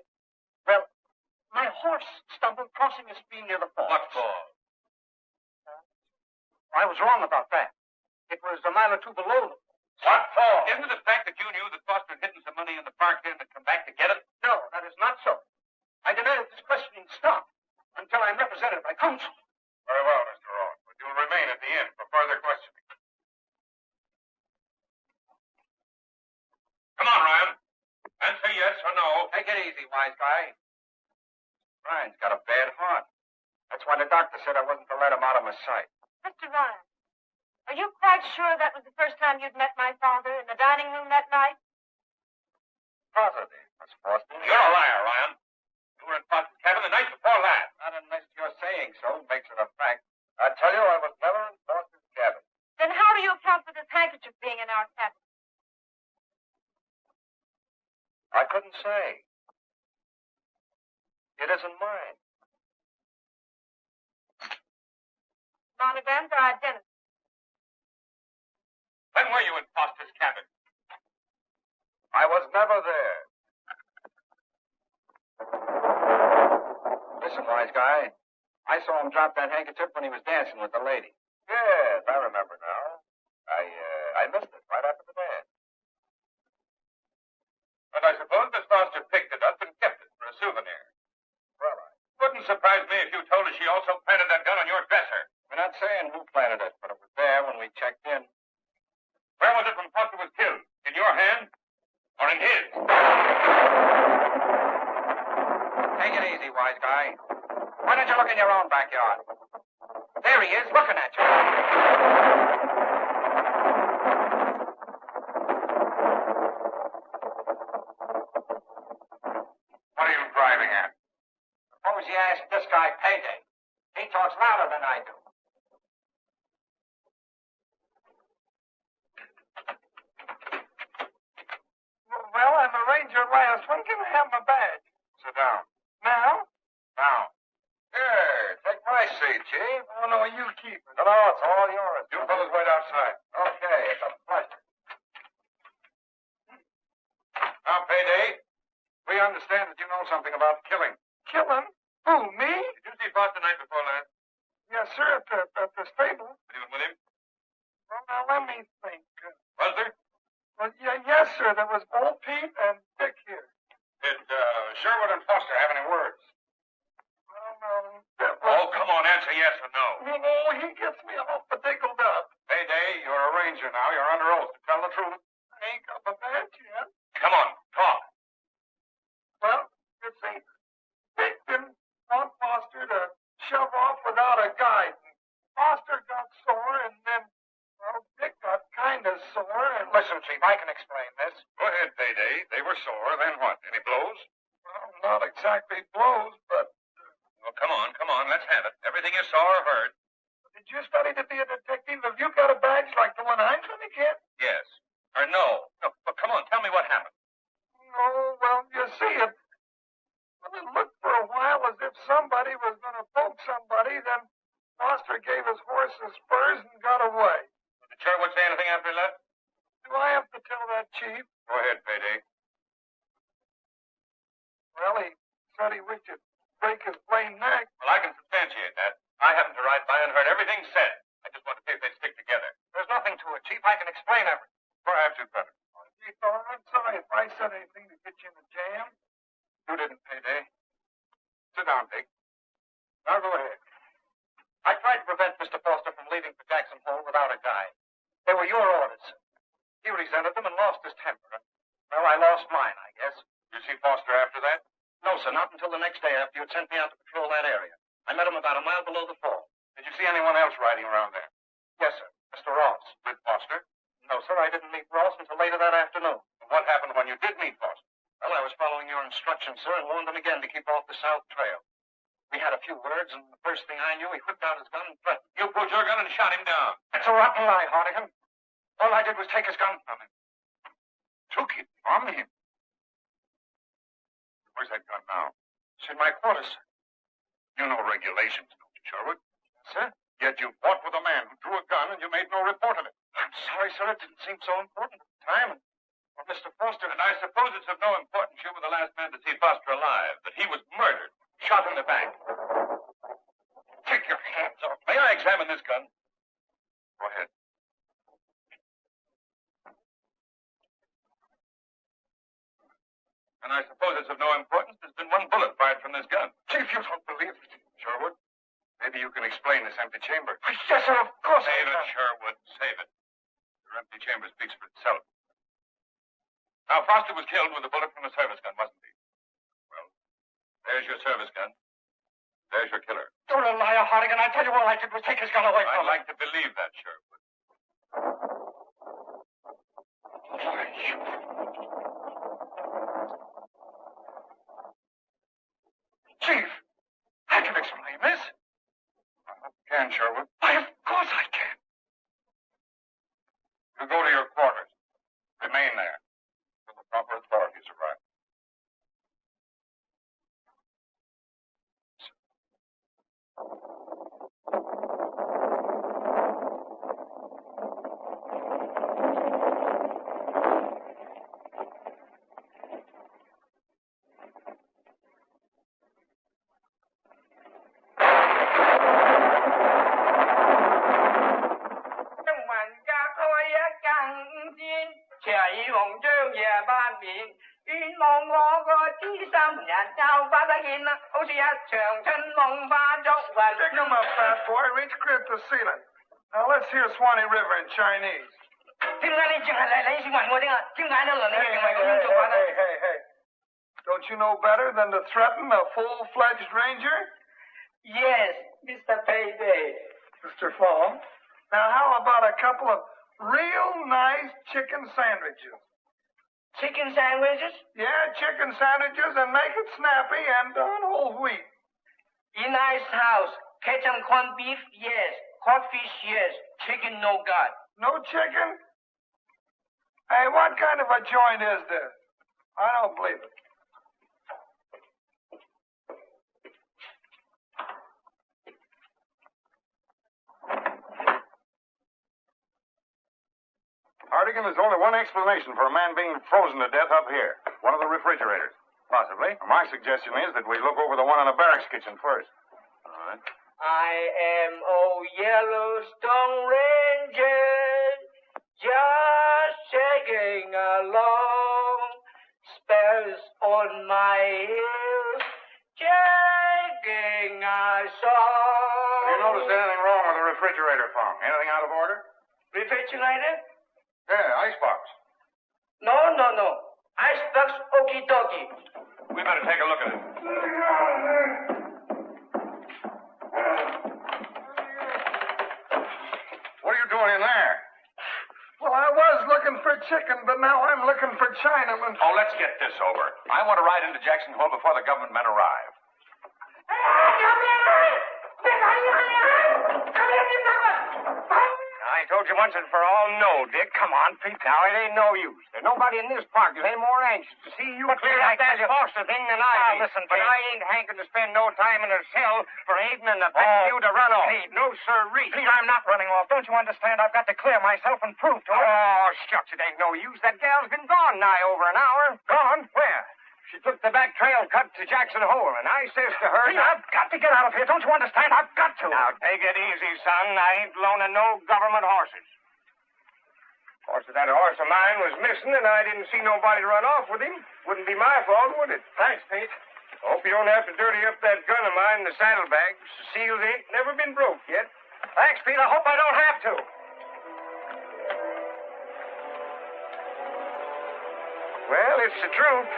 horse stumbled crossing a stream near the falls. What fall? I was wrong about that. It was a mile or two below them. What fall? Isn't it the fact that you knew that Foster had hidden some money in the park then and come back to get it? No, that is not so. I deny that this questioning stopped until I'm represented by counsel. Very well, Mr. Ross. But you'll remain at the inn for further questioning. Come on, Ryan. Answer yes or no. Take it easy, wise guy. Ryan's got a bad heart. That's why the doctor said I wasn't to let him out of my sight. Mr. Ryan, are you quite sure that was the first time you'd met my father in the dining room that night? Positive, Miss Foster. You're a liar, Ryan. You were in Foster's cabin the night before last. Not unless you're saying so makes it a fact. I tell you, I was never in Foster's cabin. Then how do you account for this handkerchief being in our cabin? I couldn't say. It isn't mine. Monograms are identical. When were you in Foster's cabin? I was never there. Listen, wise guy. I saw him drop that handkerchief when he was dancing with the lady. Yes, I remember now. I missed it right after the dance. And I suppose Miss Foster picked it up and kept it for a souvenir. Well, Wouldn't surprise me if you told us she also planted that gun on your dresser. we're not saying who planted it, but it was there when we checked in. Where was it when Foster was killed? In your hand or in his? Take it easy, wise guy. Why don't you look in your own backyard? There he is, looking at you. What are you driving at? Suppose you ask this guy Payday. He talks louder than I do. Well, I'm a ranger last one. Can I have my badge? Sit down. Now? Now. Here, take my seat, Chief. Oh, no, you keep it. No, it's all yours. You fellas wait outside. Okay, it's a pleasure. Now, Payday, we understand that you know something about killing. Kill him? Who, me? Did you see Foster night before last? Yes, sir, at the stable. Anyone with him? Well, now, let me think. Was there? Well, yes, sir, there was Old Pete and Dick here. Did Sherwood and Foster have any words? Well, no. Oh, come on, answer yes or no. No, he gets me all diggled up. Payday, you're a ranger now. You're under oath to tell the truth. I ain't got my badge yet. Come on, talk. Well, you see, Dick didn't want Foster to shove off without a guide. Foster got sore, and then, well, Dick got kind of sore, and... Listen, Chief, I can explain this. Go ahead, Payday. They were sore. Then what? Any blows? Well, not exactly blows, but... Well, come on, let's have it. Everything you saw or heard. Did you study to be a detective? Have you got a badge like the one I'm going to get? Yes. Or no. No, but come on, tell me what happened. No, well, you see, it looked for a while as if somebody was going to poke somebody, then Foster gave his horse the spurs and got away. Did Sherwood say anything after he left? Do I have to tell that, Chief? Go ahead, Payday. Well, he said he wished to break his plain neck. Well, I can substantiate that. I happened to ride by and heard everything said. I just wanted to see if they'd stick together. There's nothing to it, Chief. I can explain everything. Perhaps you'd better. Chief, I'm sorry if I said anything to get you in a jam. You didn't, Payday. Sit down, Dick. Now go ahead. I tried to prevent Mr. Foster from leaving for Jackson Hole without a guide. They were your orders. He resented them and lost his temper. Well, I lost mine, I guess. You see Foster after that? No, sir, not until the next day after you had sent me out to patrol that area. I met him about a mile below the fall. Did you see anyone else riding around there? Yes, sir. Mr. Ross. With Foster? No, sir, I didn't meet Ross until later that afternoon. What happened when you did meet Foster? Well, I was following your instructions, sir, and warned him again to keep off the South Trail. We had a few words, and the first thing I knew, he whipped out his gun and threatened. You pulled your gun and shot him down. That's a rotten lie, Hardigan. All I did was take his gun from him. Took it from him? Where's that gun now? It's in my quarters, sir. You know regulations, don't you, Sherwood? Sir? Yet you fought with a man who drew a gun and you made no report of it. I'm sorry, sir. It didn't seem so important at the time. Well, Mr. Foster... And I suppose it's of no importance you were the last man to see Foster alive, that he was murdered, shot in the back. Take your hands off me. May I examine this gun? Go ahead. And I suppose it's of no importance there's been one bullet fired from this gun. Chief, you don't believe it. Sherwood, maybe you can explain this empty chamber. Yes, sir, of course. Save it, Sherwood, save it. Your empty chamber speaks for itself. Now, Foster was killed with a bullet from a service gun, wasn't he? Well, there's your service gun. There's your killer. You're a liar, Hardigan. I tell you, all I did was take his gun away I'd from him. like to believe that, Sherwood. Why, you... Chief, I can explain this. I hope you can, Sherwood. Why, of course I can. You go to your quarters. Remain there till the proper authorities arrive. Stick 'em up, fat boy. Reach crib to ceiling. Now let's hear Swanee River in Chinese. Hey. Don't you know better than to threaten a full-fledged ranger? Yes, Mr. Payday. Mr. Fong. Now how about a couple of real nice chicken sandwiches? Chicken sandwiches? Yeah, chicken sandwiches, and make it snappy and on whole wheat. In nice house. Ketchup corned beef, yes. Codfish, yes. Chicken, no God. No chicken? Hey, what kind of a joint is this? I don't believe it. Hardigan, there's only one explanation for a man being frozen to death up here. One of the refrigerators. Possibly. My suggestion is that we look over the one in the barracks kitchen first. All right. I am Yellowstone Ranger, just shaking along, spells on my ears, shaking a song. Have you noticed anything wrong with the refrigerator, Fong? Anything out of order? Refrigerator? Yeah, icebox. No. Icebox, okie dokie. We better take a look at it. What are you doing in there? Well, I was looking for chicken, but now I'm looking for Chinaman. Oh, let's get this over. I want to ride into Jackson Hole before the government men arrive. I told you once and for all, no, Dick. Come on, Pete. Now, it ain't no use. There's nobody in this park that's any more anxious to see you clear up that Foster thing than I be. Listen, but Pete. I ain't hankering to spend no time in a cell for aiding and abetting you to run off. Pete. No, sirree. Pete, I'm not running off. Don't you understand? I've got to clear myself and prove to her. Oh, shucks, it ain't no use. That gal's been gone nigh over an hour. Gone? Where? She took the back trail cut to Jackson Hole, and I says to her... Pete, I've got to get out of here. Don't you understand? I've got to. Now, take it easy, son. I ain't loaning no government horses. Of course, if that horse of mine was missing and I didn't see nobody run off with him, wouldn't be my fault, would it? Thanks, Pete. Hope you don't have to dirty up that gun of mine in the saddlebags. The seals ain't never been broke yet. Thanks, Pete. I hope I don't have to. Well, it's the truth.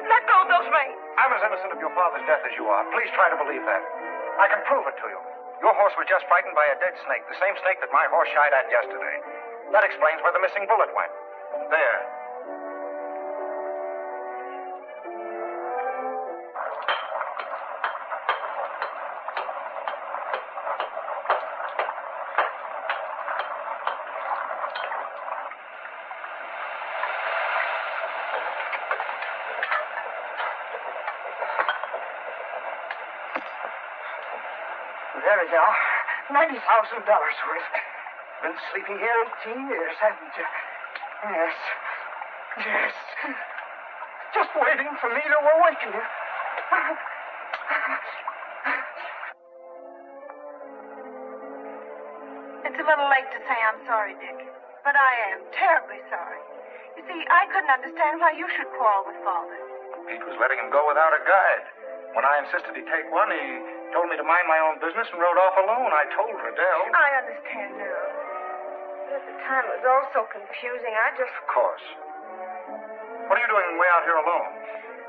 Let go of those reins. I'm as innocent of your father's death as you are. Please try to believe that. I can prove it to you. Your horse was just frightened by a dead snake, the same snake that my horse shied at yesterday. That explains where the missing bullet went. There. There we are. $90,000 worth. Been sleeping here 18 years, haven't you? Yes. Yes. Just waiting for me to awaken you. It's a little late to say I'm sorry, Dick. But I am terribly sorry. You see, I couldn't understand why you should quarrel with Father. Pete was letting him go without a guide. When I insisted he take one, he told me to mind my own business and rode off alone. I told Riddell. I understand now. But at the time, it was all so confusing. Of course. What are you doing way out here alone?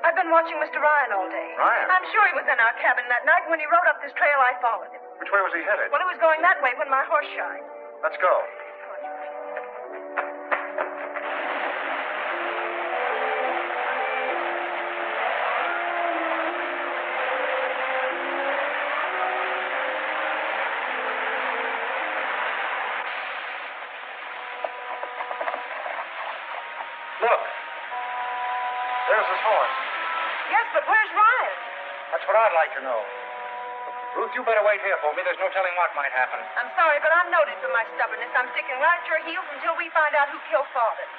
I've been watching Mr. Ryan all day. Ryan? I'm sure he was in our cabin that night. When he rode up this trail, I followed him. Which way was he headed? Well, he was going that way when my horse shied. Let's go. Look. There's his horse. Yes, but where's Ryan? That's what I'd like to know. Ruth, you better wait here for me. There's no telling what might happen. I'm sorry, but I'm noted for my stubbornness. I'm sticking right at your heels until we find out who killed Father.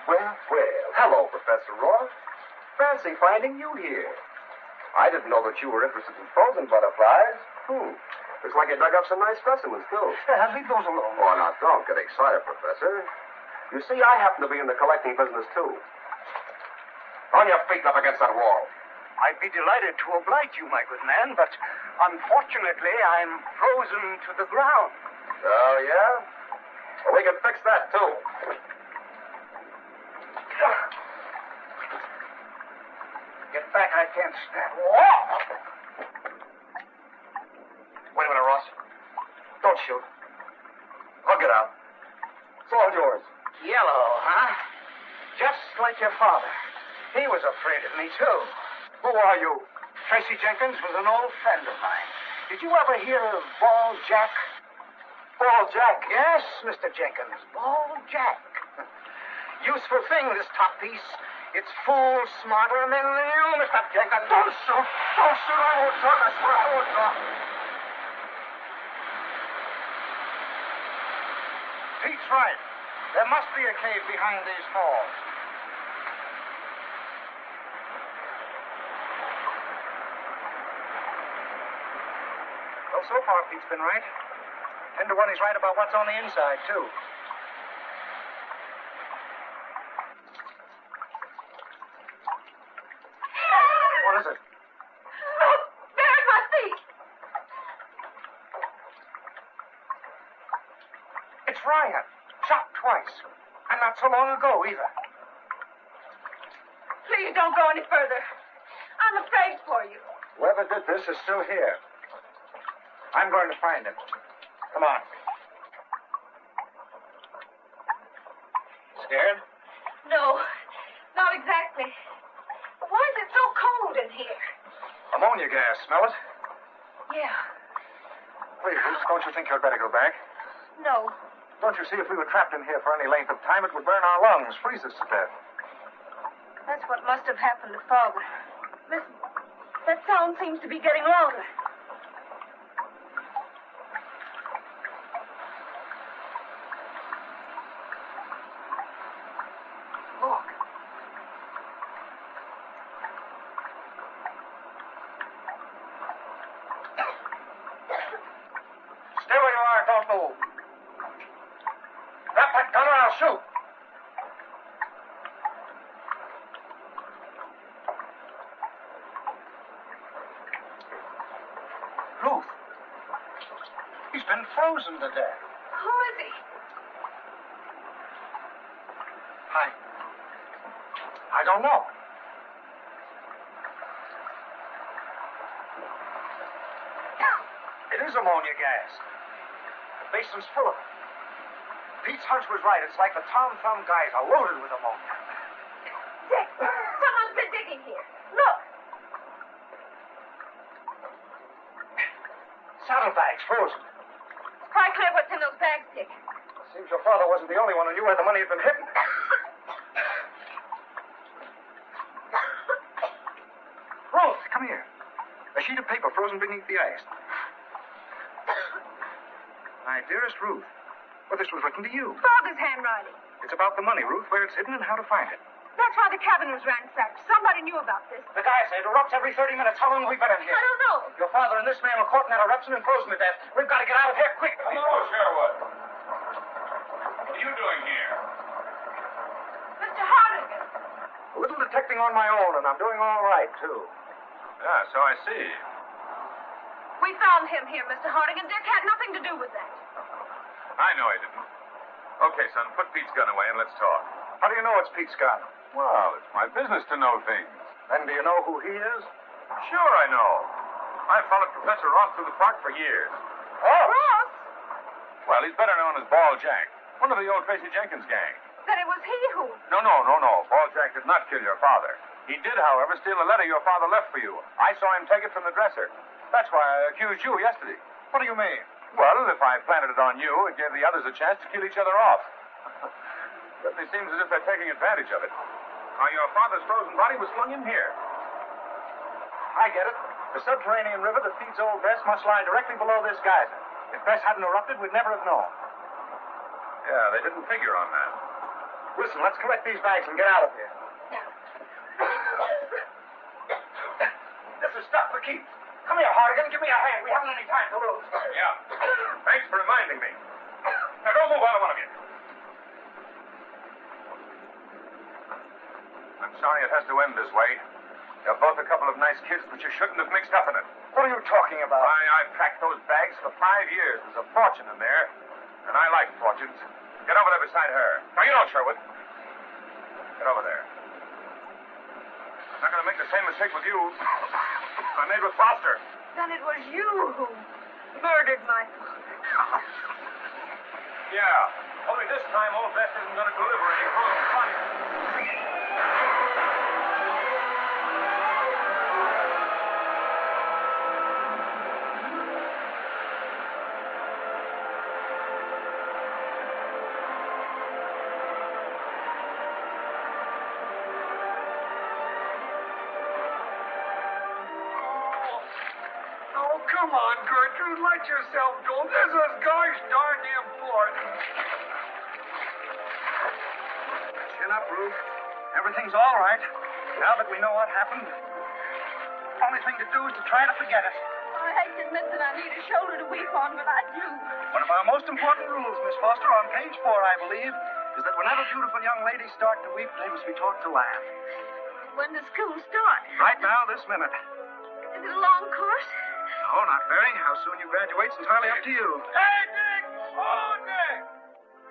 Well. Hello, Professor Ross. Fancy finding you here. I didn't know that you were interested in frozen butterflies. Looks like you dug up some nice specimens, too. Leave those alone. Oh, now, don't get excited, Professor. You see, I happen to be in the collecting business, too. On your feet up against that wall. I'd be delighted to oblige you, my good man, but unfortunately, I'm frozen to the ground. Oh, yeah? Well, we can fix that, too. Get back, I can't stand. Wait a minute, Ross. Don't shoot. I'll get out. It's all yours. Yellow, huh? Just like your father. He was afraid of me, too. Who are you? Tracy Jenkins was an old friend of mine. Did you ever hear of Ball Jack? Ball Jack? Yes, Mr. Jenkins. Ball Jack. Useful thing, this top piece. It's fools smarter men than you, Mr. Jenkins. Don't shoot. Don't shoot. I won't talk. I swear I won't talk. Pete's right. There must be a cave behind these falls. Well, so far, Pete's been right. 10 to 1, he's right about what's on the inside, too. What is it? Look, there's my feet. It's Ryan. Shot twice. And not so long ago, either. Please don't go any further. I'm afraid for you. Whoever did this is still here. I'm going to find him. Come on. Scared? No, not exactly. Why is it so cold in here? Ammonia gas. Smell it? Yeah. Please, Ruth, don't you think you'd better go back? No. Don't you see, if we were trapped in here for any length of time, it would burn our lungs, freeze us to death. That's what must have happened to Father. Listen, that sound seems to be getting louder. Look. move. Drop that gun or I'll shoot. Ruth. He's been frozen to death. Who is he? I don't know. It is ammonia gas. The basin's full of it. Pete's hunch was right. It's like the Tom Thumb geyser loaded with ammonia. Dick, someone's been digging here. Look. Saddlebags frozen. It's quite clear what's in those bags, Dick. Seems your father wasn't the only one who knew where the money had been hidden. Ruth, come here. A sheet of paper frozen beneath the ice. My dearest Ruth, well, this was written to you. Father's handwriting. It's about the money, Ruth, where it's hidden and how to find it. That's why the cabin was ransacked. Somebody knew about this. The guy said it erupts every 30 minutes. How long have we been in here? I don't know. Your father and this man were caught in that eruption and frozen to death. We've got to get out of here quick. Hello, Sherwood. What are you doing here? Mr. Hardigan. A little detecting on my own, and I'm doing all right, too. Yeah, so I see. We found him here, Mr. Hardigan. Dick had nothing to do with that. I know he didn't. Okay, son, put Pete's gun away and let's talk. How do you know it's Pete's gun? Well, it's my business to know things. Then do you know who he is? Sure I know. I've followed Professor Ross through the park for years. Oh! Ross? Well, he's better known as Ball Jack, one of the old Tracy Jenkins gang. Then it was he who... No. Ball Jack did not kill your father. He did, however, steal a letter your father left for you. I saw him take it from the dresser. That's why I accused you yesterday. What do you mean? Well, if I planted it on you, it gave the others a chance to kill each other off. Certainly seems as if they're taking advantage of it. Now, your father's frozen body was flung in here. I get it. The subterranean river that feeds Old Bess must lie directly below this geyser. If Bess hadn't erupted, we'd never have known. Yeah, they didn't figure on that. Listen, let's collect these bags and get out of here. This is stuff for keeps. Come here, Hardigan. Give me a hand. We haven't any time to lose. Yeah. Thanks for reminding me. Now, don't move, either one of you. I'm sorry it has to end this way. You're both a couple of nice kids, but you shouldn't have mixed up in it. What are you talking about? I've packed those bags for 5 years. There's a fortune in there, and I like fortunes. Get over there beside her. Now, you know, Sherwood. Get over there. I'm not going to make the same mistake with you I made with Foster. Then it was you who murdered my father. Yeah. Only this time, Old Bess isn't going to deliver any frozen bodies. Oh, come on, Gertrude. Let yourself go. This is gosh darn important. Chin up, Ruth. Everything's all right. Now that we know what happened, only thing to do is to try to forget it. I hate to admit that I need a shoulder to weep on, but I do. One of our most important rules, Miss Foster, on page 4, I believe, is that whenever beautiful young ladies start to weep, they must be taught to laugh. When does school start? Right now, this minute. Is it a long course? No, not very. How soon you graduate's entirely up to you. Hey, Dick! Oh, Dick!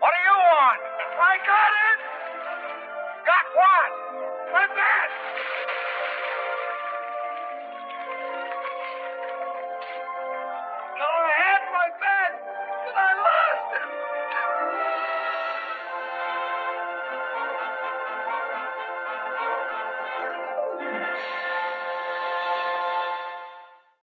What do you want? I got it! Got what? My bat!